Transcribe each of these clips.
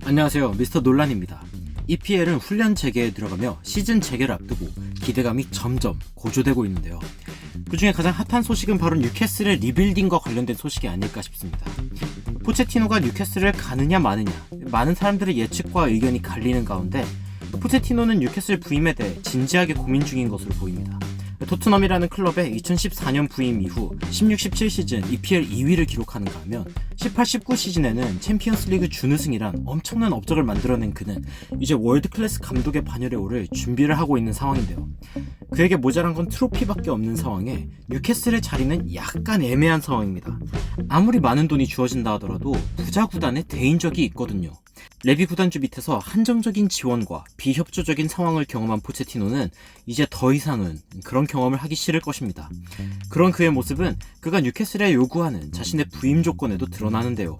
안녕하세요, 미스터 논란입니다. EPL은 훈련 재개에 들어가며 시즌 재개를 앞두고 기대감이 점점 고조되고 있는데요. 그 중에 가장 핫한 소식은 바로 뉴캐슬의 리빌딩과 관련된 소식이 아닐까 싶습니다. 포체티노가 뉴캐슬을 가느냐 마느냐, 많은 사람들의 예측과 의견이 갈리는 가운데 포체티노는 뉴캐슬 부임에 대해 진지하게 고민 중인 것으로 보입니다. 토트넘이라는 클럽의 2014년 부임 이후 16-17 시즌 EPL 2위를 기록하는가 하면 18-19 시즌에는 챔피언스리그 준우승이란 엄청난 업적을 만들어낸 그는 이제 월드클래스 감독의 반열에 오를 준비를 하고 있는 상황인데요. 그에게 모자란 건 트로피밖에 없는 상황에 뉴캐슬의 자리는 약간 애매한 상황입니다. 아무리 많은 돈이 주어진다 하더라도 부자 구단의 대인적이 있거든요. 레비 구단주 밑에서 한정적인 지원과 비협조적인 상황을 경험한 포체티노는 이제 더 이상은 그런 경험을 하기 싫을 것입니다. 그런 그의 모습은 그가 뉴캐슬에 요구하는 자신의 부임 조건에도 드러나는데요.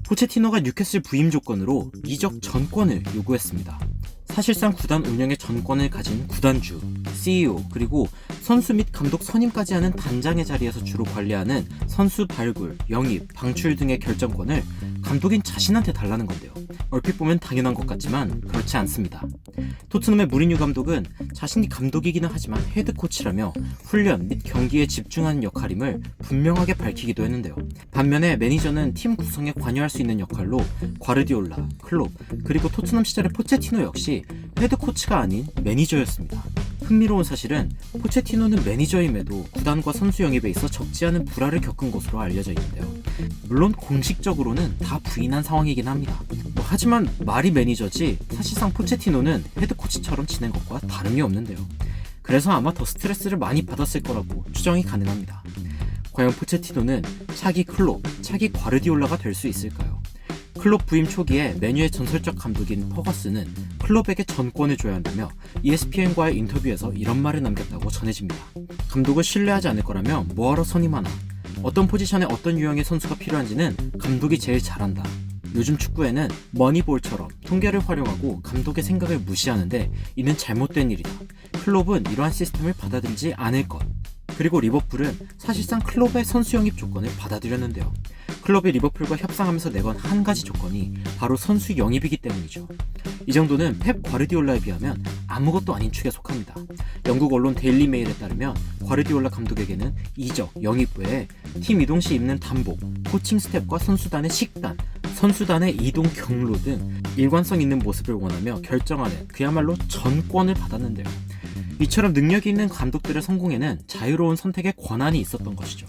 포체티노가 뉴캐슬 부임 조건으로 이적 전권을 요구했습니다. 사실상 구단 운영의 전권을 가진 구단주, CEO, 그리고 선수 및 감독 선임까지 하는 단장의 자리에서 주로 관리하는 선수 발굴, 영입, 방출 등의 결정권을 감독인 자신한테 달라는 건데요. 얼핏 보면 당연한 것 같지만 그렇지 않습니다. 토트넘의 무리뉴 감독은 자신이 감독이기는 하지만 헤드코치라며 훈련 및 경기에 집중하는 역할임을 분명하게 밝히기도 했는데요. 반면에 매니저는 팀 구성에 관여할 수 있는 역할로 과르디올라, 클롭, 그리고 토트넘 시절의 포체티노 역시 헤드코치가 아닌 매니저였습니다. 흥미로운 사실은 포체티노는 매니저임에도 구단과 선수 영입에 있어 적지 않은 불화를 겪은 것으로 알려져 있는데요. 물론 공식적으로는 다 부인한 상황이긴 합니다. 하지만 말이 매니저지 사실상 포체티노는 헤드코치처럼 지낸 것과 다름이 없는데요. 그래서 아마 더 스트레스를 많이 받았을 거라고 추정이 가능합니다. 과연 포체티노는 차기 클롭, 차기 과르디올라가 될 수 있을까요? 클롭 부임 초기에 맨유의 전설적 감독인 퍼거슨은 클롭에게 전권을 줘야 한다며 ESPN과의 인터뷰에서 이런 말을 남겼다고 전해집니다. 감독을 신뢰하지 않을 거라면 뭐하러 선임하나? 어떤 포지션에 어떤 유형의 선수가 필요한지는 감독이 제일 잘한다. 요즘 축구에는 머니볼처럼 통계를 활용하고 감독의 생각을 무시하는데 이는 잘못된 일이다. 클롭은 이러한 시스템을 받아들이지 않을 것. 그리고 리버풀은 사실상 클롭의 선수 영입 조건을 받아들였는데요. 클럽이 리버풀과 협상하면서 내건 한 가지 조건이 바로 선수 영입이기 때문이죠. 이 정도는 펩 과르디올라에 비하면 아무것도 아닌 축에 속합니다. 영국 언론 데일리 메일에 따르면 과르디올라 감독에게는 이적, 영입 외에 팀 이동 시 입는 단복, 코칭 스텝과 선수단의 식단, 선수단의 이동 경로 등 일관성 있는 모습을 원하며 결정하는 그야말로 전권을 받았는데요. 이처럼 능력이 있는 감독들의 성공에는 자유로운 선택의 권한이 있었던 것이죠.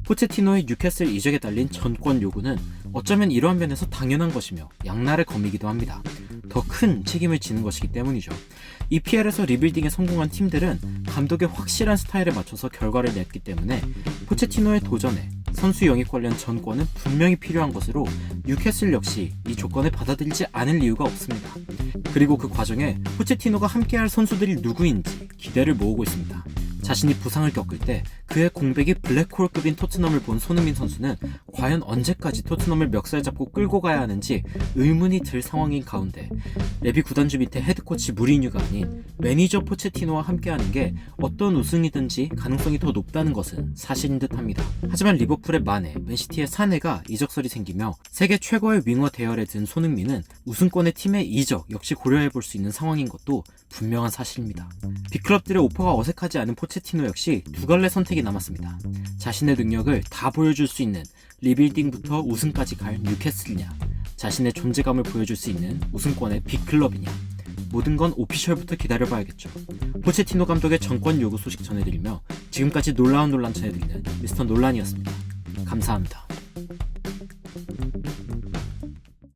포체티노의 뉴캐슬 이적에 달린 전권 요구는 어쩌면 이러한 면에서 당연한 것이며 양날의 검이기도 합니다. 더 큰 책임을 지는 것이기 때문이죠. EPL에서 리빌딩에 성공한 팀들은 감독의 확실한 스타일에 맞춰서 결과를 냈기 때문에 포체티노의 도전에 선수 영입 관련 전권은 분명히 필요한 것으로 뉴캐슬 역시 이 조건을 받아들이지 않을 이유가 없습니다. 그리고 그 과정에 포체티노가 함께할 선수들이 누구인지 기대를 모으고 있습니다. 자신이 부상을 겪을 때 그의 공백이 블랙홀급인 토트넘을 본 손흥민 선수는 과연 언제까지 토트넘을 멱살 잡고 끌고 가야 하는지 의문이 들 상황인 가운데 레비 구단주 밑에 헤드코치 무리뉴가 아닌 매니저 포체티노와 함께하는 게 어떤 우승이든지 가능성이 더 높다는 것은 사실인 듯합니다. 하지만 리버풀의 마네, 맨시티의 사네가 이적설이 생기며 세계 최고의 윙어 대열에 든 손흥민은 우승권의 팀의 이적 역시 고려해볼 수 있는 상황인 것도 분명한 사실입니다. 빅클럽들의 오퍼가 어색하지 않은 포체티노 역시 두 갈래 선택이 남았습니다. 자신의 능력을 다 보여줄 수 있는 리빌딩부터 우승까지 갈 뉴캐슬이냐, 자신의 존재감을 보여줄 수 있는 우승권의 빅클럽이냐, 모든 건 오피셜부터 기다려봐야겠죠. 포체티노 감독의 전권 요구 소식 전해드리며 지금까지 놀라운 논란 전해드리는 미스터 논란이었습니다. 감사합니다.